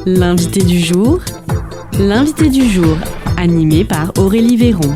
L'invité du jour, animé par Aurélie Véron.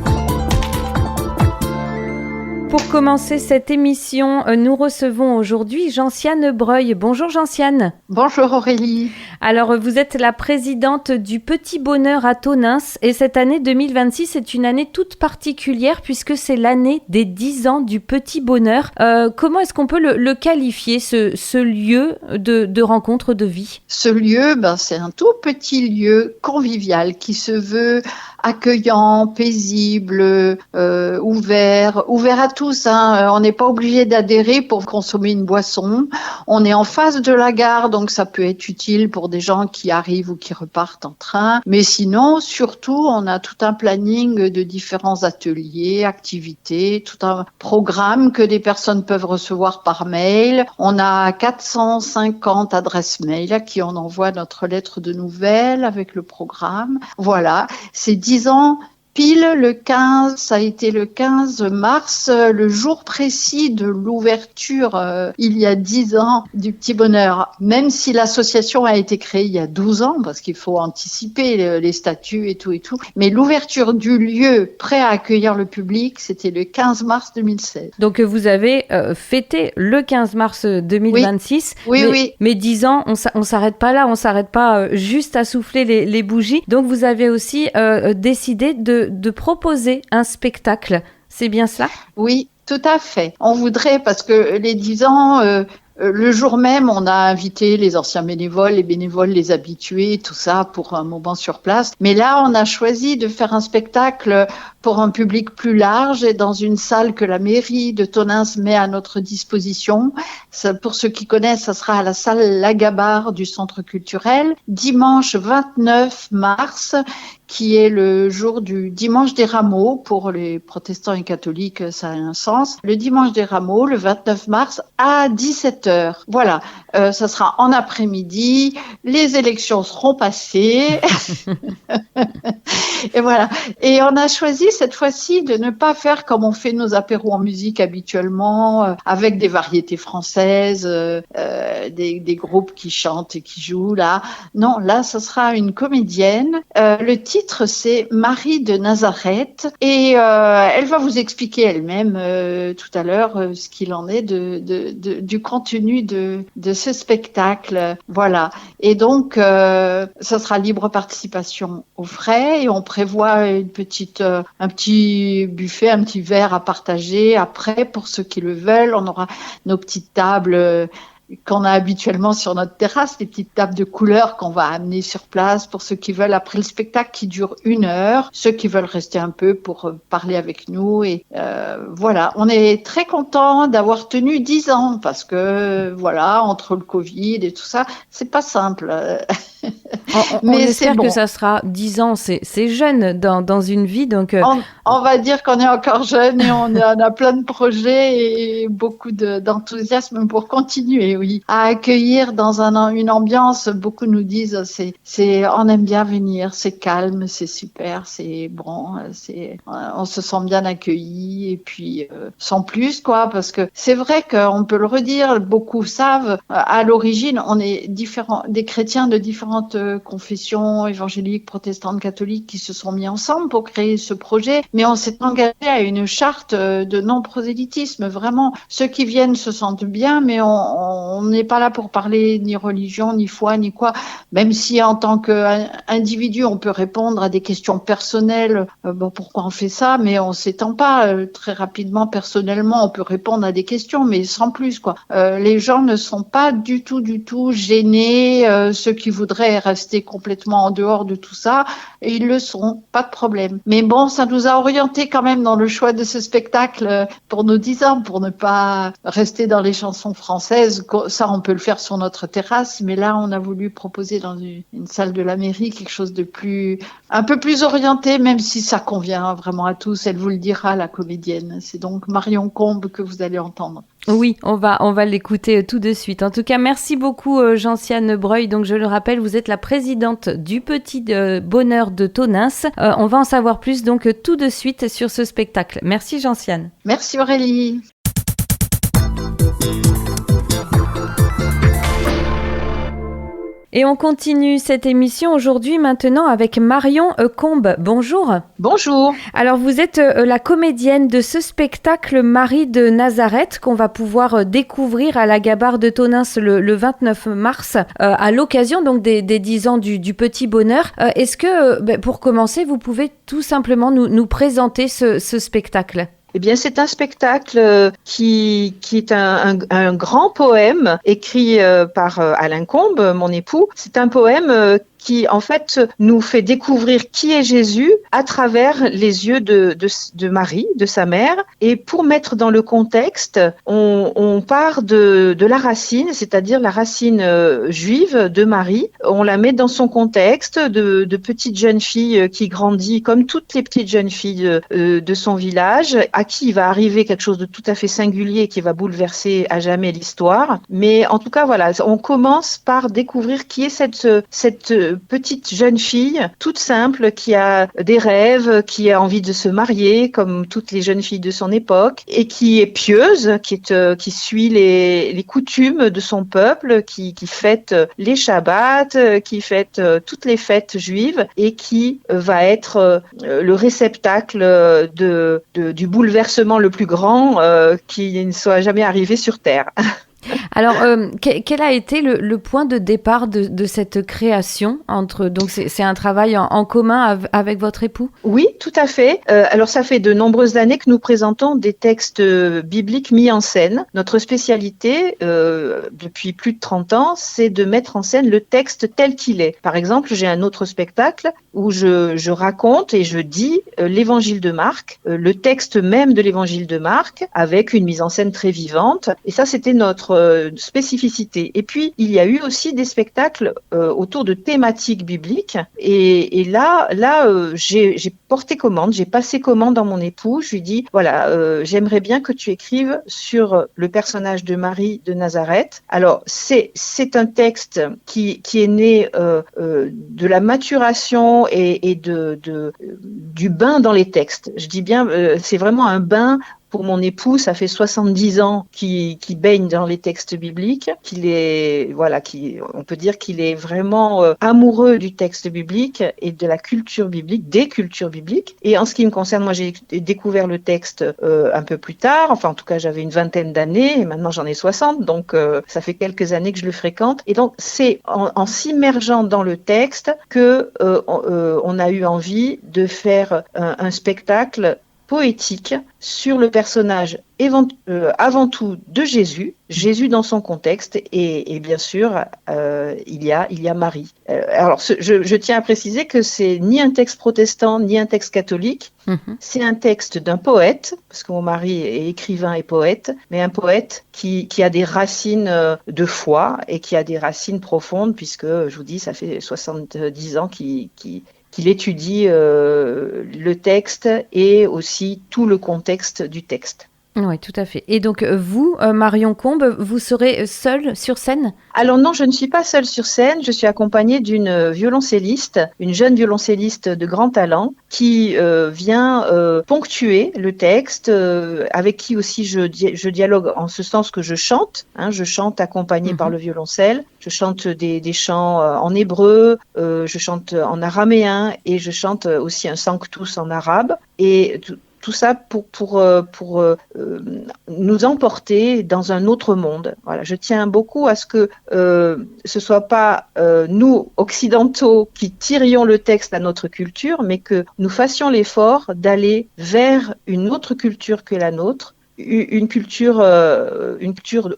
Pour commencer cette émission, nous recevons aujourd'hui Gentiane Breuil. Bonjour Gentiane. Bonjour Aurélie. Alors vous êtes la présidente du Petit Bonheur à Tonneins et cette année 2026 est une année toute particulière puisque c'est l'année des 10 ans du Petit Bonheur. Comment est-ce qu'on peut le qualifier, ce lieu de rencontre de vie ? Ce lieu, c'est un tout petit lieu convivial qui se veut accueillant, paisible, ouvert à tous. On n'est pas obligé d'adhérer pour consommer une boisson. On est en face de la gare, donc ça peut être utile pour des gens qui arrivent ou qui repartent en train. Mais sinon, surtout, on a tout un planning de différents ateliers, activités, tout un programme que des personnes peuvent recevoir par mail. On a 450 adresses mail à qui on envoie notre lettre de nouvelles avec le programme. Voilà, c'est 10 ans. Pile le 15, ça a été le 15 mars, le jour précis de l'ouverture, il y a 10 ans, du Petit Bonheur. Même si l'association a été créée il y a 12 ans, parce qu'il faut anticiper les statuts et tout. Mais l'ouverture du lieu prêt à accueillir le public, c'était le 15 mars 2016. Donc vous avez fêté le 15 mars 2026. Oui. Mais 10 ans, on s'arrête pas là, on s'arrête pas juste à souffler les bougies. Donc vous avez aussi décidé de proposer un spectacle. C'est bien cela ? Oui, tout à fait. On voudrait, parce que les 10 ans, le jour même, on a invité les anciens bénévoles, les bénévoles, les habitués, tout ça pour un moment sur place. Mais là, on a choisi de faire un spectacle pour un public plus large et dans une salle que la mairie de Tonneins met à notre disposition. Ça, pour ceux qui connaissent, ça sera à la salle Lagabar du Centre culturel, dimanche 29 mars, qui est le jour du dimanche des rameaux. Pour les protestants et catholiques, ça a un sens. Le dimanche des rameaux, le 29 mars, à 17h. Voilà, ça sera en après-midi. Les élections seront passées. Et voilà. Et on a choisi cette fois-ci de ne pas faire comme on fait nos apéros en musique habituellement, avec des variétés françaises, des groupes qui chantent et qui jouent là. Non, là, ça sera une comédienne. Le titre, c'est Marie de Nazareth. Et elle va vous expliquer elle-même tout à l'heure ce qu'il en est du contenu de ce spectacle. Voilà. Et donc, ça sera libre participation aux frais et on prévoit un petit buffet, un petit verre à partager après pour ceux qui le veulent. On aura nos petites tables qu'on a habituellement sur notre terrasse, des petites tables de couleurs qu'on va amener sur place pour ceux qui veulent après le spectacle qui dure 1 heure, ceux qui veulent rester un peu pour parler avec nous. Et voilà, on est très content d'avoir tenu 10 ans parce que voilà, entre le Covid et tout ça, c'est pas simple. On espère que ça sera 10 ans, c'est jeune dans une vie. Donc on va dire qu'on est encore jeune et on a plein de projets et beaucoup d'enthousiasme pour continuer, oui. À accueillir dans une ambiance, beaucoup nous disent, on aime bien venir, c'est calme, c'est super, c'est bon, on se sent bien accueilli et puis sans plus, quoi, parce que c'est vrai qu'on peut le redire, beaucoup savent, à l'origine, on est des chrétiens de différentes confessions évangéliques, protestantes, catholiques qui se sont mis ensemble pour créer ce projet, mais on s'est engagé à une charte de non-prosélytisme. Vraiment, ceux qui viennent se sentent bien, mais on n'est pas là pour parler ni religion, ni foi, ni quoi. Même si en tant qu'individu, on peut répondre à des questions personnelles, pourquoi on fait ça, mais on s'étend pas très rapidement personnellement. On peut répondre à des questions, mais sans plus, quoi. Les gens ne sont pas du tout gênés. Ceux qui voudraient rester complètement en dehors de tout ça, et ils le sont, pas de problème. Mais bon, ça nous a orientés quand même dans le choix de ce spectacle pour nos 10 ans, pour ne pas rester dans les chansons françaises. Ça, on peut le faire sur notre terrasse, mais là, on a voulu proposer dans une salle de la mairie quelque chose de un peu plus orienté, même si ça convient vraiment à tous. Elle vous le dira, la comédienne. C'est donc Marion Combe que vous allez entendre. Oui, on va l'écouter tout de suite. En tout cas, merci beaucoup Gentiane Breuil. Donc je le rappelle, vous êtes la présidente du Petit Bonheur de Tonneins. On va en savoir plus donc tout de suite sur ce spectacle. Merci Gentiane. Merci Aurélie. Et on continue cette émission aujourd'hui maintenant avec Marion Combe. Bonjour. Bonjour. Alors vous êtes la comédienne de ce spectacle Marie de Nazareth qu'on va pouvoir découvrir à la Gabarre de Tonneins le 29 mars à l'occasion donc des 10 ans du Petit Bonheur. Est-ce que pour commencer vous pouvez tout simplement nous présenter ce spectacle ? Eh bien, c'est un spectacle qui est un grand poème écrit par Alain Combe, mon époux. C'est un poème qui, en fait, nous fait découvrir qui est Jésus à travers les yeux de Marie, de sa mère. Et pour mettre dans le contexte, on part de la racine, c'est-à-dire la racine juive de Marie. On la met dans son contexte de petite jeune fille qui grandit comme toutes les petites jeunes filles de son village, à qui il va arriver quelque chose de tout à fait singulier qui va bouleverser à jamais l'histoire. Mais en tout cas, voilà, on commence par découvrir qui est cette petite jeune fille toute simple qui a des rêves, qui a envie de se marier comme toutes les jeunes filles de son époque et qui est pieuse, qui suit les coutumes de son peuple, qui fête les Shabbats, qui fête toutes les fêtes juives et qui va être le réceptacle du bouleversement le plus grand qui ne soit jamais arrivé sur Terre. Alors, quel a été le point de départ de cette création donc c'est un travail en commun avec votre époux ? Oui, tout à fait. Alors, ça fait de nombreuses années que nous présentons des textes bibliques mis en scène. Notre spécialité, depuis plus de 30 ans, c'est de mettre en scène le texte tel qu'il est. Par exemple, j'ai un autre spectacle où je raconte et je dis l'évangile de Marc, le texte même de l'évangile de Marc, avec une mise en scène très vivante. Et ça, c'était notre spécificité. Et puis, il y a eu aussi des spectacles autour de thématiques bibliques. Et là, j'ai porté commande, j'ai passé commande dans mon époux. Je lui dis, voilà, j'aimerais bien que tu écrives sur le personnage de Marie de Nazareth. Alors, c'est un texte qui est né de la maturation et du bain dans les textes. Je dis bien, c'est vraiment un bain. Pour mon époux, ça fait 70 ans qu'il baigne dans les textes bibliques, on peut dire qu'il est vraiment amoureux du texte biblique et de la culture biblique, des cultures bibliques. Et en ce qui me concerne, moi, j'ai découvert le texte un peu plus tard. Enfin, en tout cas, j'avais une vingtaine d'années et maintenant j'en ai 60. Donc, ça fait quelques années que je le fréquente. Et donc, c'est en s'immergeant dans le texte que on a eu envie de faire un spectacle poétique sur le personnage avant tout de Jésus dans son contexte et bien sûr il y a Marie. Alors je tiens à préciser que c'est ni un texte protestant ni un texte catholique, c'est un texte d'un poète parce que mon mari est écrivain et poète, mais un poète qui a des racines de foi et qui a des racines profondes puisque je vous dis ça fait 70 ans qu'il étudie le texte et aussi tout le contexte du texte. Oui, tout à fait. Et donc, vous, Marion Combe, vous serez seule sur scène ? Alors non, je ne suis pas seule sur scène. Je suis accompagnée d'une violoncelliste, une jeune violoncelliste de grand talent qui vient ponctuer le texte, avec qui aussi je dialogue en ce sens que je chante. Je chante accompagnée par le violoncelle. Je chante des chants en hébreu, je chante en araméen et je chante aussi un sanctus en arabe. Et tout ça pour nous emporter dans un autre monde. Voilà, je tiens beaucoup à ce que ce soit pas nous occidentaux qui tirions le texte à notre culture, mais que nous fassions l'effort d'aller vers une autre culture que la nôtre. Une culture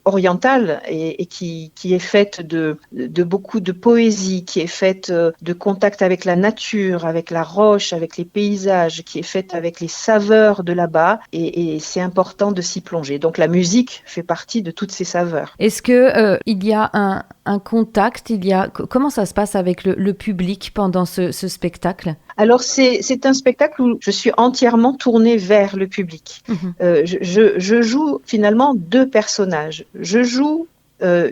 orientale et qui est faite de beaucoup de poésie, qui est faite de contact avec la nature, avec la roche, avec les paysages, qui est faite avec les saveurs de là-bas et c'est important de s'y plonger. Donc la musique fait partie de toutes ces saveurs. Est-ce que il y a un contact, comment ça se passe avec le public pendant ce spectacle ? Alors c'est un spectacle où je suis entièrement tournée vers le public. Je joue finalement deux personnages. Je joue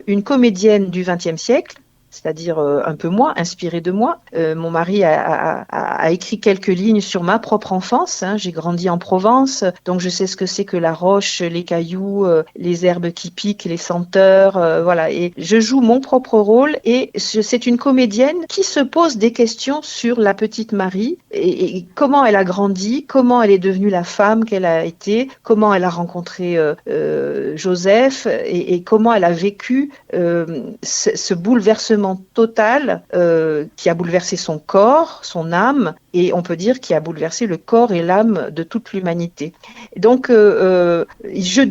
une comédienne du XXe siècle c'est-à-dire un peu moi, inspiré de moi. Mon mari a écrit quelques lignes sur ma propre enfance. J'ai grandi en Provence, donc je sais ce que c'est que la roche, les cailloux, les herbes qui piquent, les senteurs, voilà. Et je joue mon propre rôle et c'est une comédienne qui se pose des questions sur la petite Marie et comment elle a grandi, comment elle est devenue la femme qu'elle a été, comment elle a rencontré Joseph et comment elle a vécu ce bouleversement total qui a bouleversé son corps, son âme, et on peut dire qui a bouleversé le corps et l'âme de toute l'humanité. Donc, je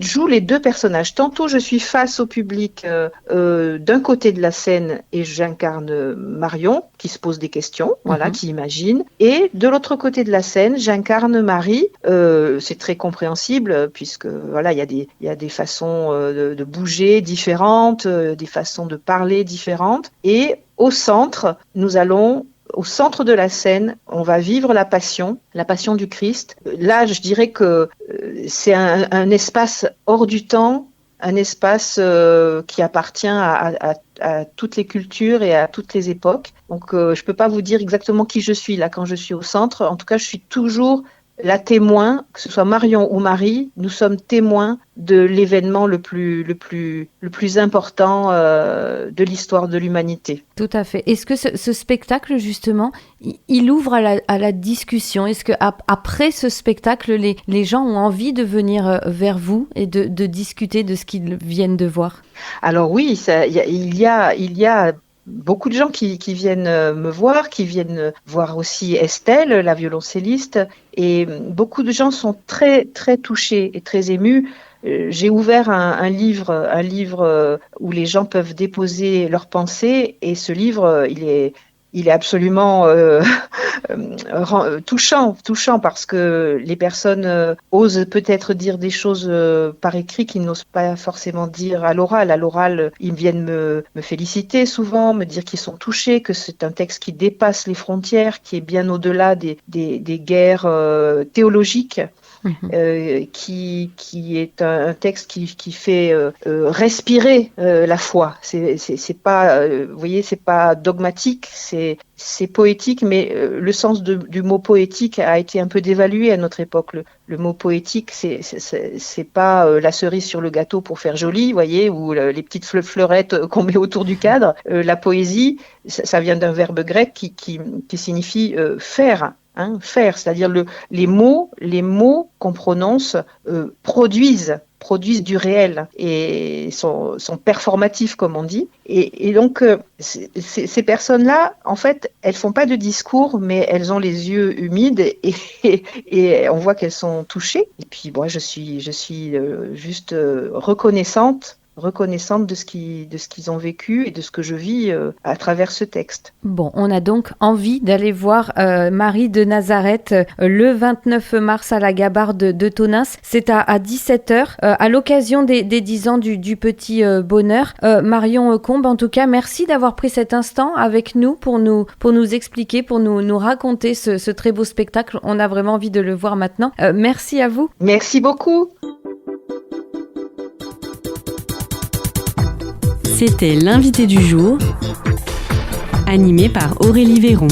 joue les deux personnages. Tantôt, je suis face au public d'un côté de la scène et j'incarne Marion, qui se pose des questions, voilà, qui imagine. Et de l'autre côté de la scène, j'incarne Marie. C'est très compréhensible puisque voilà, il y a des façons de bouger différentes, des façons de parler différentes. Et au centre, au centre de la scène, on va vivre la passion du Christ. Là, je dirais que c'est un espace hors du temps, un espace qui appartient à toutes les cultures et à toutes les époques. Donc, je peux pas vous dire exactement qui je suis là quand je suis au centre. En tout cas, je suis toujours la témoin, que ce soit Marion ou Marie, nous sommes témoins de l'événement le plus important de l'histoire de l'humanité. Tout à fait. Est-ce que ce spectacle, justement, il ouvre à la discussion? Est-ce qu'après ce spectacle, les gens ont envie de venir vers vous et de discuter de ce qu'ils viennent de voir? Alors oui, il y a beaucoup de gens qui viennent me voir, qui viennent voir aussi Estelle, la violoncelliste, et beaucoup de gens sont très très touchés et très émus. J'ai ouvert un livre où les gens peuvent déposer leurs pensées, et ce livre, il est absolument touchant parce que les personnes osent peut-être dire des choses par écrit qu'ils n'osent pas forcément dire à l'oral. À l'oral, ils viennent me féliciter souvent, me dire qu'ils sont touchés, que c'est un texte qui dépasse les frontières, qui est bien au-delà des guerres théologiques. Qui est un texte qui fait respirer la foi. C'est pas, vous voyez, c'est pas dogmatique, c'est poétique, mais le sens du mot poétique a été un peu dévalué à notre époque. Le mot poétique, c'est pas la cerise sur le gâteau pour faire joli, vous voyez, ou les petites fleurettes qu'on met autour du cadre. La poésie, ça vient d'un verbe grec qui signifie faire. Faire, c'est-à-dire les mots qu'on prononce produisent du réel et sont performatifs, comme on dit. Et donc, ces personnes-là, en fait, elles font pas de discours, mais elles ont les yeux humides et on voit qu'elles sont touchées. Et puis, moi, je suis juste reconnaissante de ce qu'ils ont vécu et de ce que je vis à travers ce texte. Bon, on a donc envie d'aller voir Marie de Nazareth le 29 mars à la Gabarre de Tonneins. C'est à 17h, à l'occasion des 10 ans du Petit Bonheur. Marion Combe, en tout cas, merci d'avoir pris cet instant avec nous pour nous expliquer, pour nous raconter ce très beau spectacle. On a vraiment envie de le voir maintenant. Merci à vous. Merci beaucoup. C'était l'invité du jour, animé par Aurélie Véron.